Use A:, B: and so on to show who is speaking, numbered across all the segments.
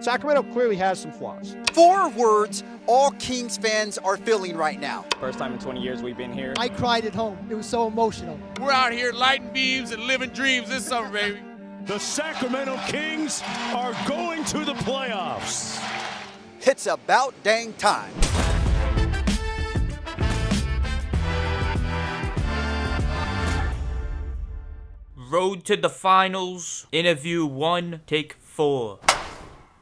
A: Sacramento clearly has some flaws.
B: 4 words all Kings fans are feeling right now.
C: First time in 20 years we've been here.
D: I cried at home. It was so emotional.
E: We're out here lighting beams and living dreams this summer, baby.
F: The Sacramento Kings are going to the playoffs.
B: It's about dang time.
G: Road to the finals, interview 1, take 4.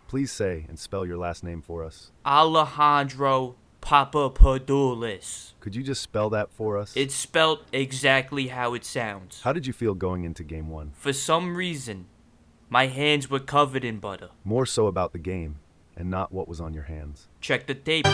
H: Please say and spell your last name for us.
G: Alejandro Papadopoulos.
H: Could you just spell that for us?
G: It's spelled exactly how it sounds.
H: How did you feel going into game 1?
G: For some reason, my hands were covered in butter.
H: More so about the game and not what was on your hands.
G: Check the tape.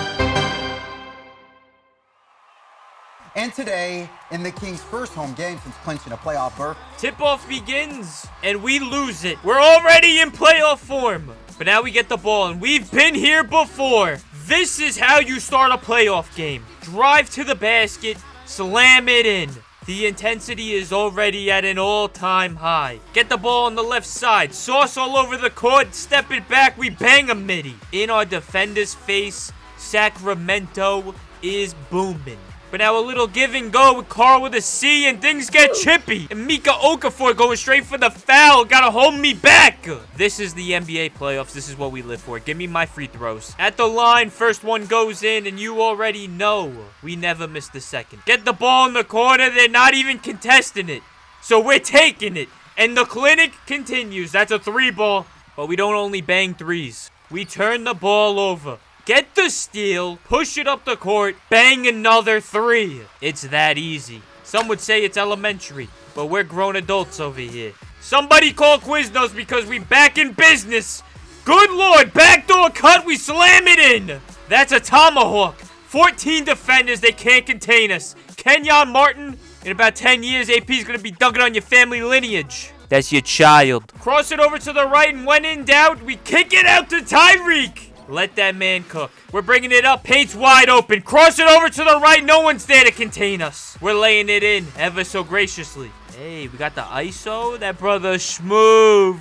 B: And today, in the Kings' first home game since clinching a playoff berth,
G: Tip-off begins, and we lose it. We're already in playoff form. But now we get the ball, and we've been here before. This is how you start a playoff game. Drive to the basket, slam it in. The intensity is already at an all-time high. Get the ball on the left side, sauce all over the court, step it back, we bang a midi. In our defender's face, Sacramento is booming. But now a little give and go with Carl with a C, and things get chippy. And Mika Okafor going straight for the foul. Gotta hold me back. This is the NBA playoffs. This is what we live for. Give me my free throws. At the line, first one goes in, and you already know we never miss the second. Get the ball in the corner. They're not even contesting it. So we're taking it. And the clinic continues. That's a 3-ball. But we don't only bang threes. We turn the ball over. Get the steal, push it up the court, bang another 3. It's that easy. Some would say it's elementary, but we're grown adults over here. Somebody call Quiznos because we back in business. Good lord, backdoor cut, we slam it in. That's a tomahawk. 14 defenders, they can't contain us. Kenyon Martin, in about 10 years, AP's gonna be dunking on your family lineage. That's your child. Cross it over to the right, and when in doubt, we kick it out to Tyreek. Let that man cook. We're bringing it up. Paint's wide open. Cross it over to the right. No one's there to contain us. We're laying it in ever so graciously. Hey, we got the ISO. That brother schmoove.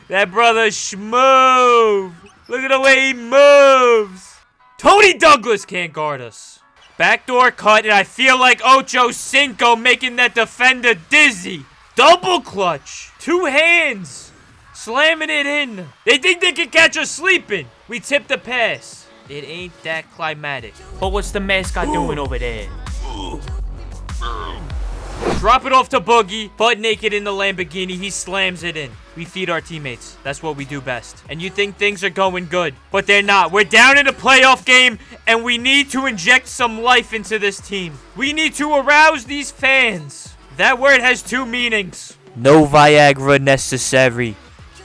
G: That brother schmoove. Look at the way he moves. Tony Douglas can't guard us. Backdoor cut, and I feel like Ocho Cinco making that defender dizzy. Double clutch. 2 hands. Slamming it in. They think they can catch us sleeping. We tip the pass. It ain't that climatic. But what's the mascot doing over there? Drop it off to Boogie. Butt naked in the Lamborghini. He slams it in. We feed our teammates. That's what we do best. And you think things are going good. But they're not. We're down in a playoff game. And we need to inject some life into this team. We need to arouse these fans. That word has 2 meanings. No Viagra necessary.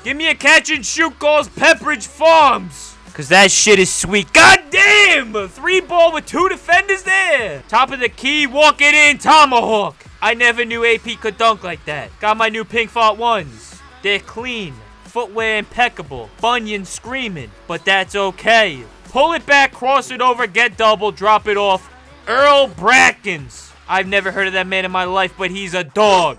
G: Give me a catch and shoot calls Pepperidge Farms. Cause that shit is sweet. God damn! 3-ball with 2 defenders there. Top of the key, walk it in, tomahawk. I never knew AP could dunk like that. Got my new pink font 1s. They're clean. Footwear impeccable. Bunyan screaming. But that's okay. Pull it back, cross it over, get double, drop it off. Earl Brackens. I've never heard of that man in my life, but he's a dog.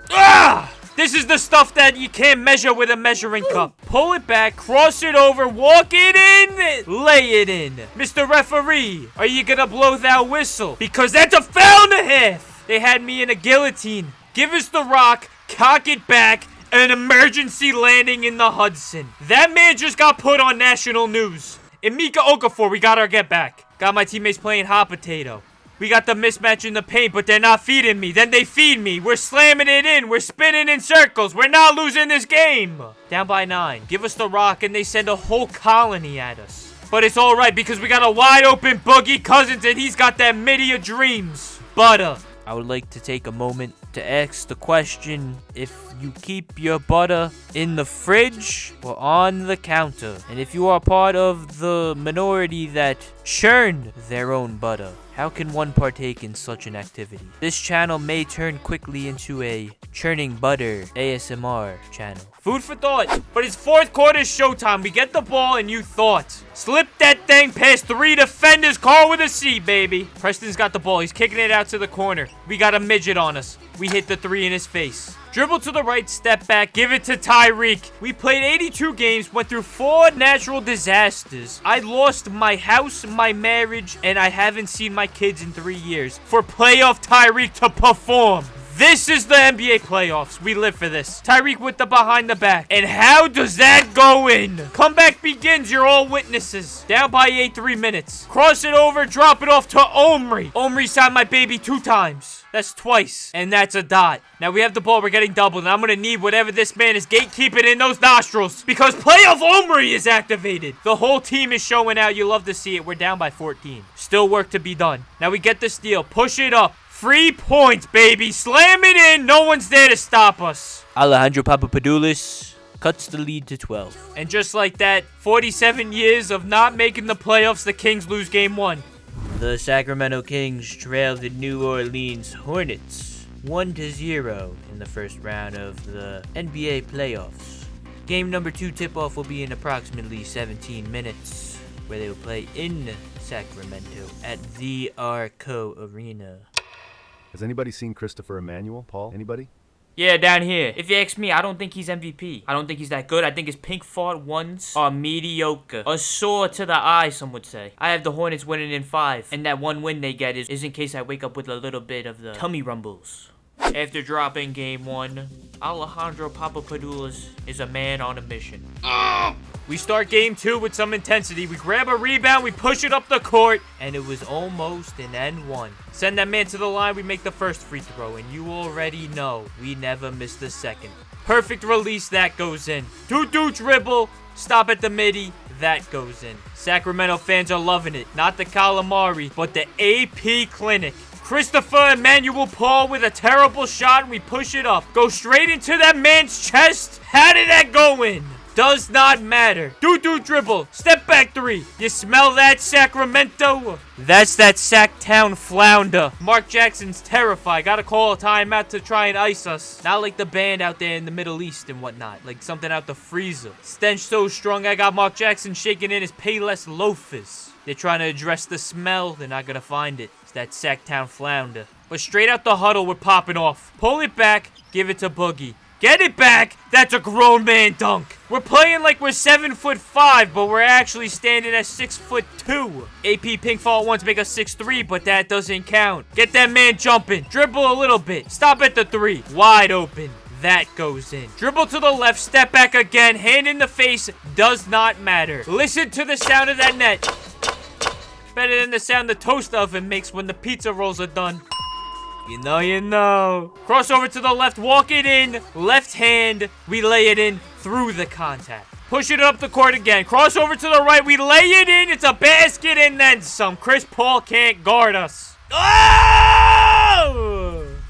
G: Ah! This is the stuff that you can't measure with a measuring cup. Pull it back, cross it over, walk it in, lay it in. Mr. Referee, are you gonna blow that whistle? Because that's a foul and a half. They had me in a guillotine. Give us the rock, cock it back, an emergency landing in the Hudson. That man just got put on national news. In Mika Okafor, we got our get back. Got my teammates playing hot potato. We got the mismatch in the paint, but they're not feeding me. Then they feed me. We're slamming it in. We're spinning in circles. We're not losing this game. Down by 9. Give us the rock, and they send a whole colony at us. But it's all right because we got a wide open Boogie Cousins, and he's got that midi of dreams. Butter. I would like to take a moment to ask the question if you keep your butter in the fridge or on the counter. And if you are part of the minority that churn their own butter, how can one partake in such an activity? This channel may turn quickly into a churning butter ASMR channel. Food for thought. But it's 4th quarter showtime. We get the ball and you thought. Slip that thing past 3 defenders. Carl with a C, baby. Preston's got the ball. He's kicking it out to the corner. We got a midget on us. We hit the 3 in his face. Dribble to the right, step back, give it to Tyreek. We played 82 games, went through 4 natural disasters. I lost my house, my marriage, and I haven't seen my kids in 3 years. For playoff Tyreek to perform. This is the NBA playoffs. We live for this. Tyreek with the behind the back. And how does that go in? Comeback begins. You're all witnesses. Down by 8, 3 minutes. Cross it over. Drop it off to Omri. Omri signed my baby 2 times. That's twice. And that's a dot. Now we have the ball. We're getting doubled. And I'm going to need whatever this man is gatekeeping in those nostrils. Because playoff Omri is activated. The whole team is showing out. You love to see it. We're down by 14. Still work to be done. Now we get the steal. Push it up. 3 points, baby. Slam it in. No one's there to stop us.
I: Alejandro Papadopoulos cuts the lead to 12.
G: And just like that, 47 years of not making the playoffs, the Kings lose game 1.
I: The Sacramento Kings trail the New Orleans Hornets 1-0 in the first round of the NBA playoffs. Game number 2 tip-off will be in approximately 17 minutes, where they will play in Sacramento at the Arco Arena.
H: Has anybody seen Christopher Emmanuel? Paul? Anybody?
G: Yeah, down here. If you ask me, I don't think he's MVP. I don't think he's that good. I think his pink fart ones are mediocre. A sore to the eye, some would say. I have the Hornets winning in 5. And that one win they get is in case I wake up with a little bit of the tummy rumbles. After dropping game 1, Alejandro Papadopoulos is a man on a mission. We start game 2 with some intensity. We grab a rebound, we push it up the court, and it was almost an N1. Send that man to the line, we make the first free throw, and you already know we never miss the second. Perfect release, that goes in. Do dribble, stop at the midi, that goes in. Sacramento fans are loving it. Not the calamari, but the AP clinic. Christopher Emmanuel Paul with a terrible shot, and we push it up. Go straight into that man's chest. How did that go in? Does not matter. Do dribble. Step back 3. You smell that, Sacramento? That's that Sacktown flounder. Mark Jackson's terrified. Gotta call a timeout to try and ice us. Not like the band out there in the Middle East and whatnot. Like something out the freezer. Stench so strong I got Mark Jackson shaking in his Payless loafers. They're trying to address the smell. They're not gonna find it. It's that Sacktown flounder. But straight out the huddle, we're popping off. Pull it back. Give it to Boogie. Get it back! That's a grown man dunk. We're playing like we're 7'5", but we're actually standing at 6'2". AP Pink Fault wants to make us 6'3", but that doesn't count. Get that man jumping. Dribble a little bit. Stop at the 3. Wide open. That goes in. Dribble to the left. Step back again. Hand in the face. Does not matter. Listen to the sound of that net. Better than the sound the toaster oven makes when the pizza rolls are done. You know. Crossover to the left, walk it in. Left hand, we lay it in through the contact. Push it up the court again. Crossover to the right, we lay it in. It's a basket and then some. Chris Paul can't guard us. Oh!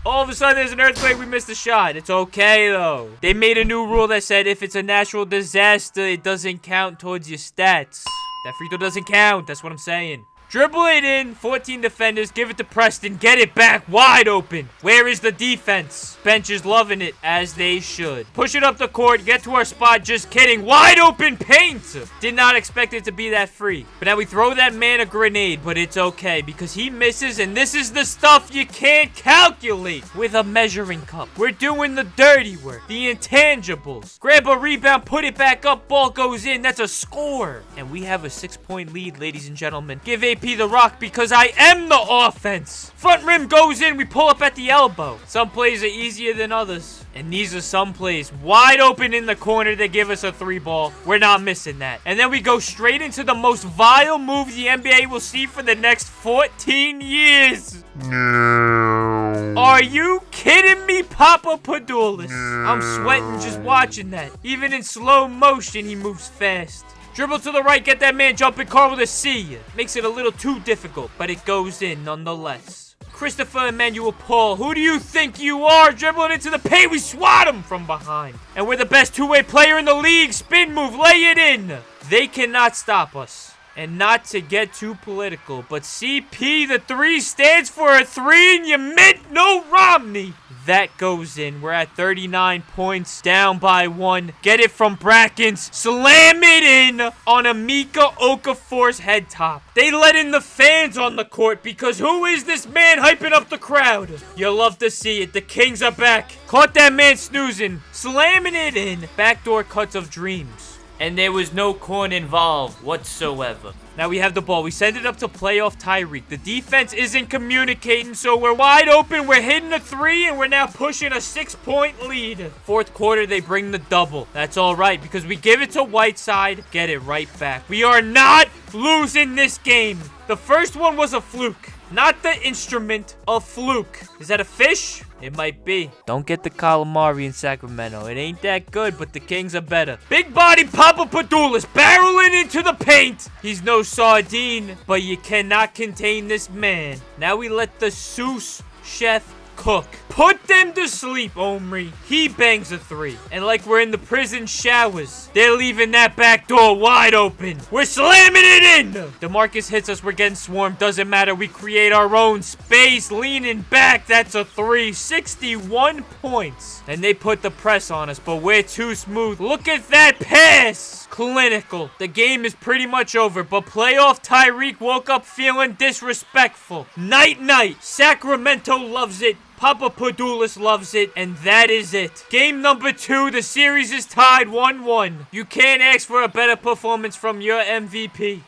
G: All of a sudden, there's an earthquake. We missed the shot. It's okay, though. They made a new rule that said if it's a natural disaster, it doesn't count towards your stats. That free throw doesn't count. That's what I'm saying. Dribble it in. 14 defenders. Give it to Preston. Get it back. Wide open. Where is the defense? Bench is loving it, as they should. Push it up the court. Get to our spot. Just kidding. Wide open paint. Did not expect it to be that free. But now we throw that man a grenade, but it's okay because he misses, and this is the stuff you can't calculate with a measuring cup. We're doing the dirty work. The intangibles. Grab a rebound. Put it back up. Ball goes in. That's a score. And we have a 6-point lead, ladies and gentlemen. Give AP the rock because I am the offense. Front rim goes in. We pull up at the elbow. Some plays are easier than others. And these are some plays wide open in the corner. They give us a 3 ball. We're not missing that. And then we go straight into the most vile move the NBA will see for the next 14 years. No. Are you kidding me, Papadopoulos? I'm sweating just watching that. Even in slow motion, he moves fast. Dribble to the right, get that man jumping, Carl with a C. Makes it a little too difficult, but it goes in nonetheless. Christopher Emmanuel Paul, who do you think you are? Dribbling into the paint, we swat him from behind. And we're the best two-way player in the league. Spin move, lay it in. They cannot stop us. And not to get too political, but CP, the 3 stands for a 3 and you meant no Romney. That goes in. We're at 39 points, down by 1. Get it from Brackens. Slam it in on Amika Okafor's head top. They let in the fans on the court because who is this man hyping up the crowd? You'll love to see it. The Kings are back. Caught that man snoozing. Slamming it in. Backdoor cuts of dreams. And there was no corn involved whatsoever. Now we have the ball. We send it up to playoff Tyreek. The defense isn't communicating, so we're wide open. We're hitting a 3, and we're now pushing a 6-point lead. Fourth quarter, they bring the double. That's all right, because we give it to Whiteside, get it right back. We are not losing this game. The first one was a fluke. Not the instrument, a fluke. Is that a fish? It might be. Don't get the calamari in Sacramento. It ain't that good, but the Kings are better. Big body Papa Padulis barreling into the paint. He's no sardine, but you cannot contain this man. Now we let the Seuss chef cook. Put them to sleep, Omri. He bangs a 3. And like we're in the prison showers, they're leaving that back door wide open. We're slamming it in. DeMarcus hits us. We're getting swarmed. Doesn't matter. We create our own space. Leaning back. That's a 3. 61 points. And they put the press on us, but we're too smooth. Look at that pass. Clinical. The game is pretty much over, but playoff Tyreek woke up feeling disrespectful. Night. Sacramento loves it. Papa Padulis loves it, and that is it. Game number 2, the series is tied 1-1. You can't ask for a better performance from your MVP.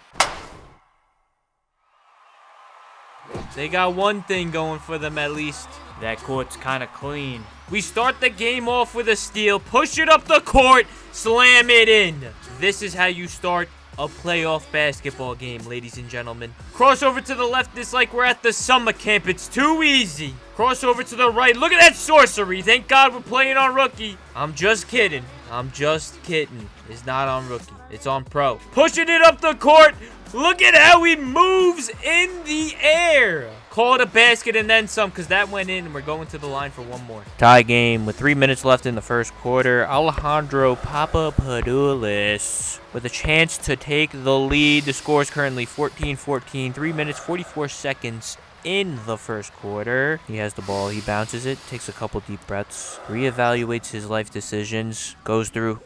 G: They got one thing going for them at least. That court's kind of clean. We start the game off with a steal, push it up the court, slam it in. This is how you start a playoff basketball game, ladies and gentlemen. Crossover to the left, it's like we're at the summer camp. It's too easy. Crossover to the right. Look at that sorcery. Thank God we're playing on rookie. I'm just kidding. It's not on rookie. It's on pro. Pushing it up the court. Look at how he moves in the air. Call it a basket and then some, because that went in, and we're going to the line for one more. Tie game with 3 minutes left in the first quarter. Alejandro Papapadulis with a chance to take the lead. The score is currently 14-14. 3 minutes, 44 seconds in the first quarter. He has the ball. He bounces it, takes a couple deep breaths, reevaluates his life decisions, goes through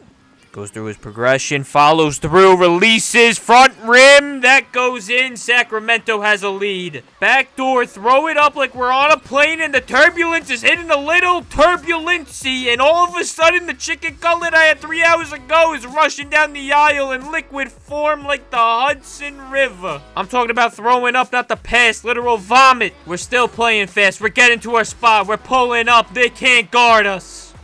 G: his progression, follows through, releases, front rim, that goes in. Sacramento has a lead. Backdoor, throw it up like we're on a plane, and the turbulence is hitting a little turbulency, and all of a sudden the chicken cutlet I had 3 hours ago is rushing down the aisle in liquid form like the Hudson River. I'm talking about throwing up, not the pass, literal vomit. We're still playing fast. We're getting to our spot. We're pulling up. They can't guard us.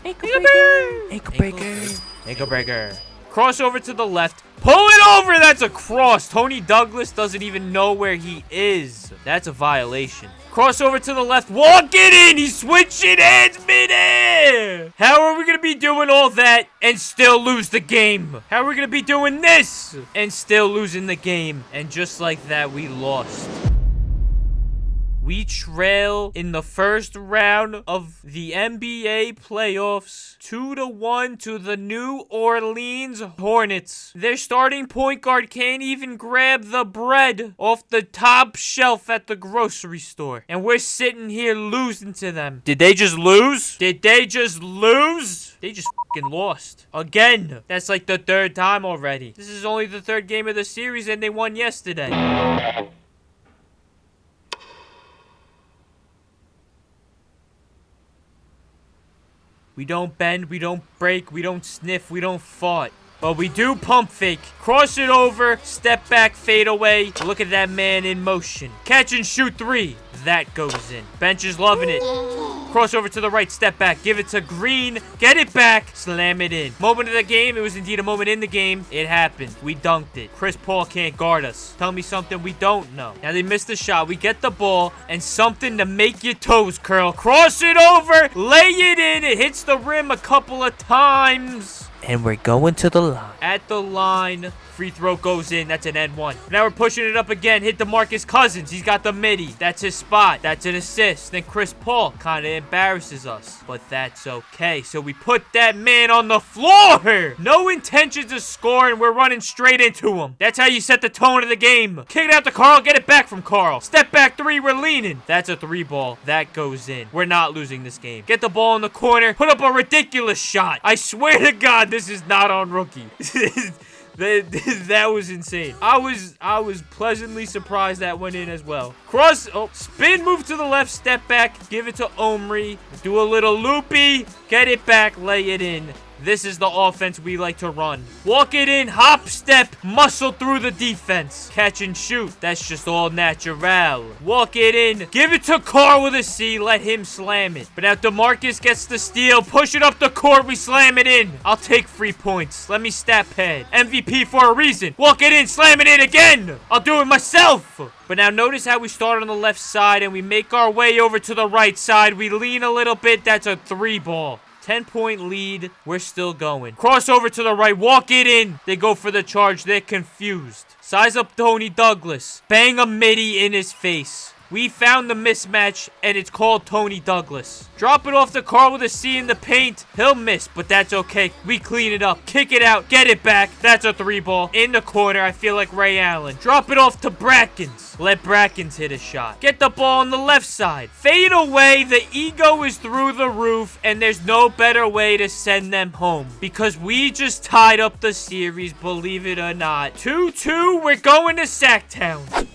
G: Ankle breaker. Crossover to the left. Pull it over. That's a cross. Tony Douglas doesn't even know where he is. That's a violation. Crossover to the left. Walk it in. He's switching hands midair. How are we going to be doing all that and still lose the game? How are we going to be doing this and still losing the game? And just like that, we lost. We trail in the first round of the NBA playoffs 2-1 to the New Orleans Hornets. Their starting point guard can't even grab the bread off the top shelf at the grocery store. And we're sitting here losing to them. Did they just lose? They just fucking lost. Again. That's like the 3rd time already. This is only the 3rd game of the series and they won yesterday. We don't bend, we don't break, we don't sniff, we don't fart. But we do pump fake. Cross it over, step back, fade away. Look at that man in motion. Catch and shoot 3. That goes in. Bench is loving it. Crossover to the right, step back, give it to Green, get it back, slam it in. Moment of the game, it was indeed a moment in the game. It happened. We dunked it. Chris Paul can't guard us. Tell me something we don't know. Now they missed the shot. We get the ball and something to make your toes curl. Cross it over, lay it in. It hits the rim a couple of times.
I: And we're going to the line.
G: At the line. Free throw goes in. That's an and one. Now we're pushing it up again. Hit DeMarcus Cousins. He's got the midi. That's his spot. That's an assist. Then Chris Paul kind of embarrasses us. But that's okay. So we put that man on the floor. No intentions of scoring. We're running straight into him. That's how you set the tone of the game. Kick it out to Carl. Get it back from Carl. Step back three. We're leaning. That's a three ball. That goes in. We're not losing this game. Get the ball in the corner. Put up a ridiculous shot. I swear to God, this is not on rookie. That was insane. I was pleasantly surprised that went in as well. Spin move to the left, step back, give it to Omri. Do a little loopy, get it back, lay it in. This is the offense we like to run. Walk it in, hop, step, muscle through the defense. Catch and shoot. That's just all natural. Walk it in. Give it to Carr with a C. Let him slam it. But now DeMarcus gets the steal. Push it up the court. We slam it in. I'll take 3 points. Let me stat pad. MVP for a reason. Walk it in. Slam it in again. I'll do it myself. But now notice how we start on the left side and we make our way over to the right side. We lean a little bit. That's a 3 ball. 10-point lead. We're still going. Crossover to the right. Walk it in. They go for the charge. They're confused. Size up Tony Douglas. Bang a midi in his face. We found the mismatch, and it's called Tony Douglas. Drop it off to Carl with a C in the paint. He'll miss, but that's okay. We clean it up. Kick it out. Get it back. That's a 3 ball. In the corner, I feel like Ray Allen. Drop it off to Brackens. Let Brackens hit a shot. Get the ball on the left side. Fade away. The ego is through the roof, and there's no better way to send them home. Because we just tied up the series, believe it or not. 2-2. We're going to Sacktown.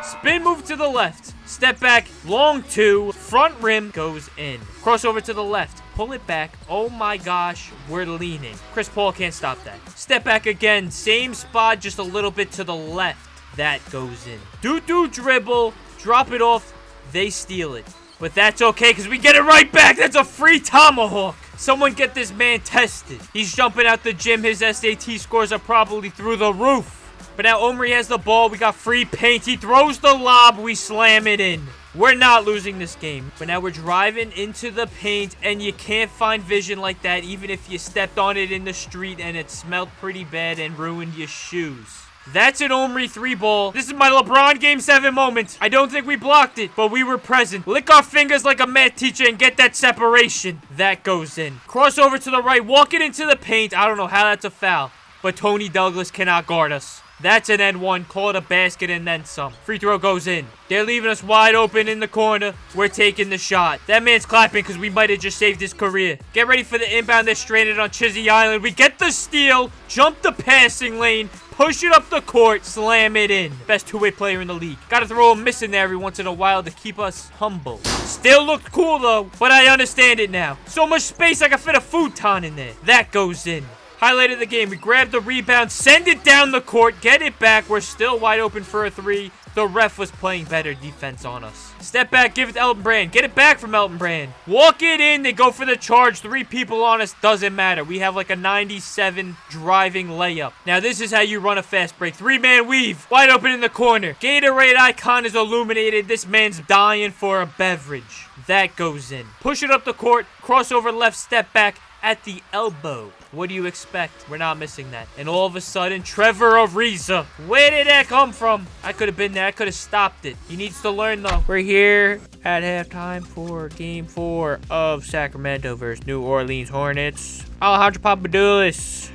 G: Spin move to the left. Step back. Long 2. Front rim goes in. Crossover to the left. Pull it back. Oh my gosh. We're leaning. Chris Paul can't stop that. Step back again. Same spot, just a little bit to the left. That goes in. Do dribble. Drop it off. They steal it. But that's okay because we get it right back. That's a free tomahawk. Someone get this man tested. He's jumping out the gym. His SAT scores are probably through the roof. But now Omri has the ball. We got free paint. He throws the lob. We slam it in. We're not losing this game. But now we're driving into the paint, and you can't find vision like that even if you stepped on it in the street and it smelled pretty bad and ruined your shoes. That's an Omri 3 ball. This is my LeBron Game 7 moment. I don't think we blocked it, but we were present. Lick our fingers like a math teacher and get that separation. That goes in. Crossover to the right. Walk it into the paint. I don't know how that's a foul, but Tony Douglas cannot guard us. That's an N1. Call it a basket and then some. Free throw goes in. They're leaving us wide open in the corner. We're taking the shot. That man's clapping because we might have just saved his career. Get ready for the inbound. They're stranded on Chizzy Island. We get the steal. Jump the passing lane. Push it up the court. Slam it in. Best two-way player in the league. Gotta throw a miss in there every once in a while to keep us humble. Still looked cool though, but I understand it now. So much space I can fit a futon in there. That goes in. Highlight of the game. We grab the rebound, send it down the court, get it back. We're still wide open for a 3. The ref was playing better defense on us. Step back, give it to Elton Brand. Get it back from Elton Brand. Walk it in. They go for the charge. 3 people on us. Doesn't matter. We have like a 97 driving layup. Now, this is how you run a fast break. 3-man weave. Wide open in the corner. Gatorade icon is illuminated. This man's dying for a beverage. That goes in. Push it up the court. Crossover left, step back at the elbow. What do you expect? We're not missing that. And all of a sudden, Trevor Ariza. Where did that come from? I could have been there. I could have stopped it. He needs to learn, though. We're here at halftime for Game 4 of Sacramento versus New Orleans Hornets. Alejandro Papadoulis.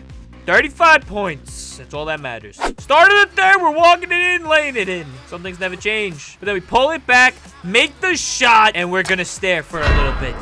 G: 35 points. That's all that matters. Start of the third. We're walking it in, laying it in. Some things never change. But then we pull it back, make the shot, and we're going to stare for a little bit.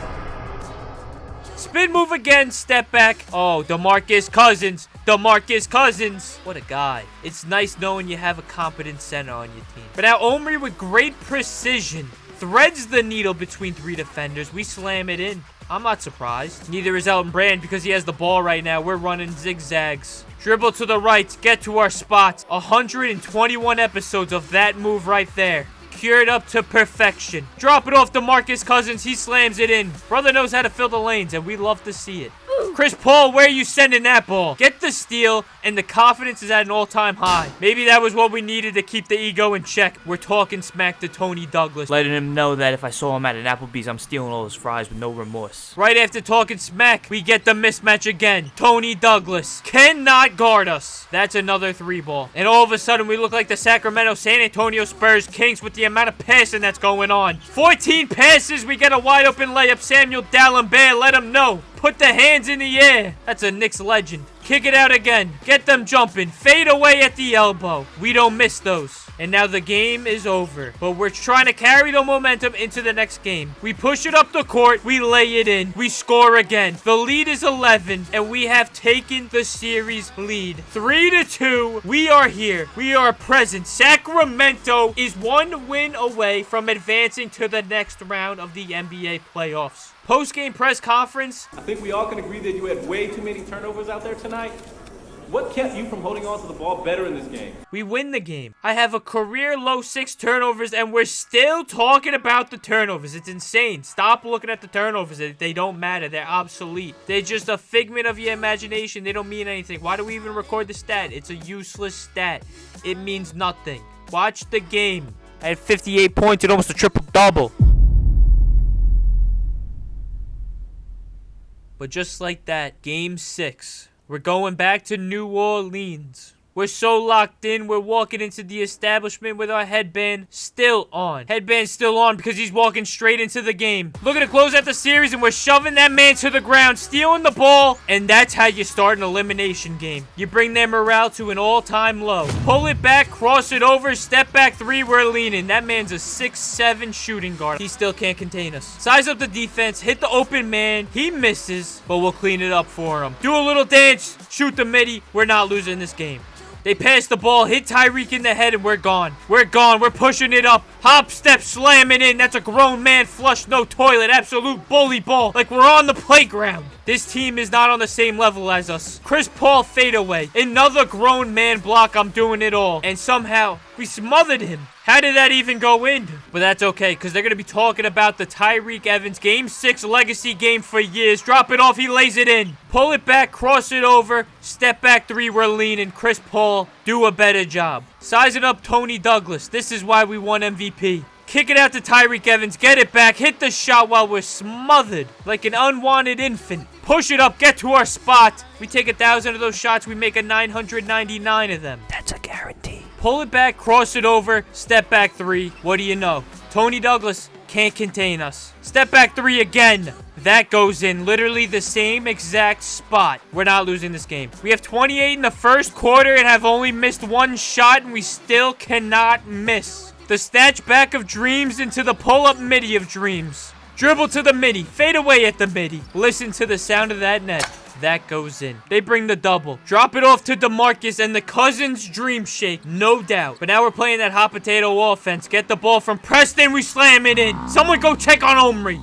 G: Spin move again, step back. Oh, DeMarcus Cousins. DeMarcus Cousins. What a guy. It's nice knowing you have a competent center on your team. But now Omri with great precision threads the needle between 3 defenders. We slam it in. I'm not surprised. Neither is Elton Brand because he has the ball right now. We're running zigzags. Dribble to the right. Get to our spots. 121 episodes of that move right there. Cured up to perfection. Drop it off to DeMarcus Cousins. He slams it in. Brother knows how to fill the lanes, and we love to see it. Chris Paul, where are you sending that ball? Get the steal, and the confidence is at an all-time high. Maybe that was what we needed to keep the ego in check. We're talking smack to Tony Douglas, letting him know that if I saw him at an Applebee's, I'm stealing all his fries with no remorse. Right after talking smack, we get the mismatch again. Tony Douglas cannot guard us. That's another 3-ball. And all of a sudden, we look like the Sacramento San Antonio Spurs Kings with the amount of passing that's going on. 14 passes, we get a wide open layup. Samuel D'Alembert, let him know. Put the hands in the air. That's a Knicks legend. Kick it out again. Get them jumping. Fade away at the elbow. We don't miss those. And now the game is over. But we're trying to carry the momentum into the next game. We push it up the court. We lay it in. We score again. The lead is 11. And we have taken the series lead. 3-2. We are here. We are present. Sacramento is 1 win away from advancing to the next round of the NBA playoffs. Post-game press conference.
J: I think we all can agree that you had way too many turnovers out there tonight. What kept you from holding on to the ball better in this game?
G: We win the game. I have a career low 6 turnovers, and we're still talking about the turnovers. It's insane. Stop looking at the turnovers. They don't matter. They're obsolete. They're just a figment of your imagination. They don't mean anything. Why do we even record the stat? It's a useless stat. It means nothing. Watch the game. I had 58 points and almost a triple-double. But just like that, Game 6. We're going back to New Orleans. We're so locked in, we're walking into the establishment with our headband still on. Headband still on because he's walking straight into the game. Looking to close out the series, and we're shoving that man to the ground, stealing the ball. And that's how you start an elimination game. You bring their morale to an all-time low. Pull it back, cross it over, step back 3, we're leaning. That man's a 6'7" shooting guard. He still can't contain us. Size up the defense, hit the open man. He misses, but we'll clean it up for him. Do a little dance, shoot the midi. We're not losing this game. They pass the ball, hit Tyreek in the head, and we're gone. We're gone. We're pushing it up. Hop, step, slam it in. That's a grown man flush, no toilet. Absolute bully ball. Like we're on the playground. This team is not on the same level as us. Chris Paul fadeaway. Another grown man block. I'm doing it all. And somehow, we smothered him. How did that even go in? But that's okay, because they're going to be talking about the Tyreek Evans Game 6 legacy game for years. Drop it off, he lays it in. Pull it back, cross it over. Step back 3, we're leaning. Chris Paul, do a better job. Sizing up Tony Douglas. This is why we won MVP. Kick it out to Tyreek Evans. Get it back. Hit the shot while we're smothered like an unwanted infant. Push it up. Get to our spot. We take 1,000 of those shots. We make a 999 of them. That's a guarantee. Pull it back. Cross it over. Step back 3. What do you know? Tony Douglas can't contain us. Step back 3 again. That goes in literally the same exact spot. We're not losing this game. We have 28 in the first quarter and have only missed 1 shot, and we still cannot miss. The snatch back of dreams into the pull-up midi of dreams. Dribble to the midi. Fade away at the midi. Listen to the sound of that net. That goes in. They bring the double. Drop it off to DeMarcus and the Cousins dream shake. No doubt. But now we're playing that hot potato offense. Get the ball from Preston. We slam it in. Someone go check on Omri.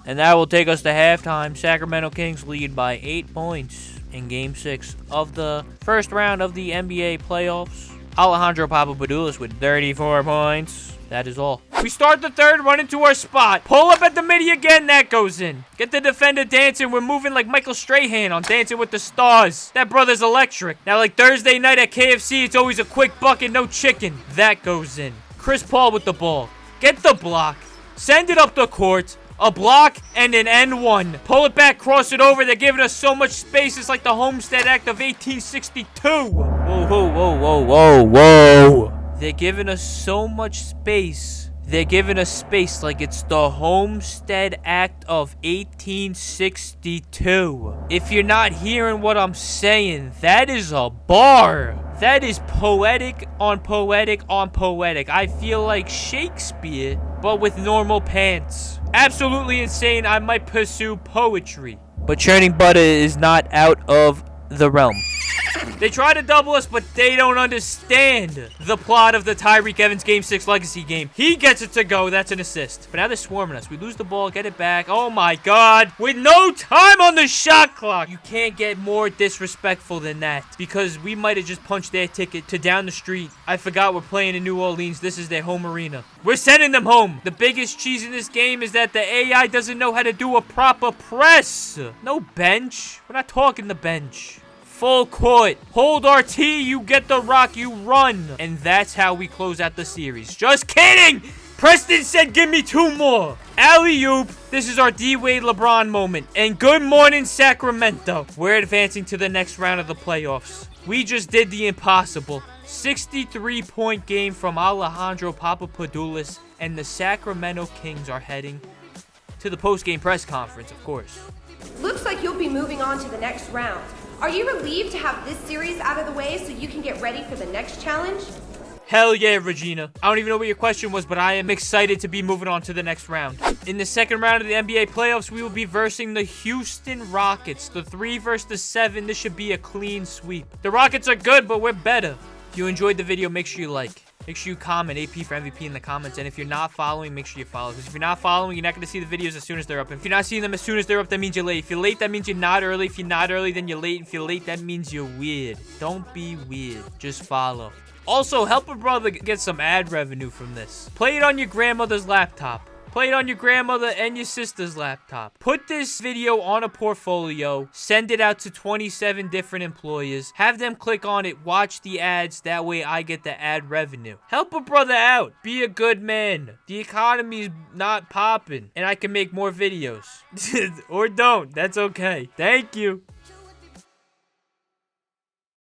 G: And that will take us to halftime. Sacramento Kings lead by 8 points in Game 6 of the first round of the NBA playoffs. Alejandro Papapadoulis with 34 points. That is all. We start the third, run into our spot. Pull up at the midi again. That goes in. Get the defender dancing. We're moving like Michael Strahan on Dancing with the Stars. That brother's electric. Now, like Thursday night at KFC, it's always a quick bucket, no chicken. That goes in. Chris Paul with the ball. Get the block. Send it up the court. A block and an N1. Pull it back, cross it over. They're giving us so much space. It's like the Homestead Act of 1862. Whoa, whoa, whoa, whoa, whoa, whoa. They're giving us so much space. They're giving us space like it's the Homestead Act of 1862. If you're not hearing what I'm saying, that is a bar. That is poetic on poetic on poetic. I feel like Shakespeare, but with normal pants. Absolutely insane. I might pursue poetry. But churning butter is not out of the realm. They try to double us, but they don't understand the plot of the Tyreek Evans Game 6 legacy game. He gets it to go. That's an assist. But now they're swarming us. We lose the ball, get it back. Oh my God. With no time on the shot clock. You can't get more disrespectful than that, because we might have just punched their ticket to down the street. I forgot we're playing in New Orleans. This is their home arena. We're sending them home. The biggest cheese in this game is that the AI doesn't know how to do a proper press. No bench. We're not talking the bench. Full court. Hold RT, you get the rock, you run. And that's how we close out the series. Just kidding! Preston said give me 2 more. Alley-oop. This is our D-Wade LeBron moment. And good morning, Sacramento. We're advancing to the next round of the playoffs. We just did the impossible. 63-point game from Alejandro Papapadoulis, and the Sacramento Kings are heading to the post-game press conference, of course.
K: Looks like you'll be moving on to the next round. Are you relieved to have this series out of the way so you can get ready for the next challenge?
G: Hell yeah, Regina. I don't even know what your question was, but I am excited to be moving on to the next round. In the second round of the NBA playoffs, we will be versing the Houston Rockets. The 3 versus the 7. This should be a clean sweep. The Rockets are good, but we're better. If you enjoyed the video, make sure you like. Make sure you comment AP for MVP in the comments. And if you're not following, make sure you follow. Because if you're not following, you're not going to see the videos as soon as they're up. If you're not seeing them as soon as they're up, that means you're late. If you're late, that means you're not early. If you're not early, then you're late. If you're late, that means you're weird. Don't be weird. Just follow. Also, help a brother get some ad revenue from this. Play it on your grandmother's laptop. Play it on your grandmother and your sister's laptop. Put this video on a portfolio. Send it out to 27 different employers. Have them click on it. Watch the ads. That way I get the ad revenue. Help a brother out. Be a good man. The economy's not popping. And I can make more videos. Or don't. That's okay. Thank you.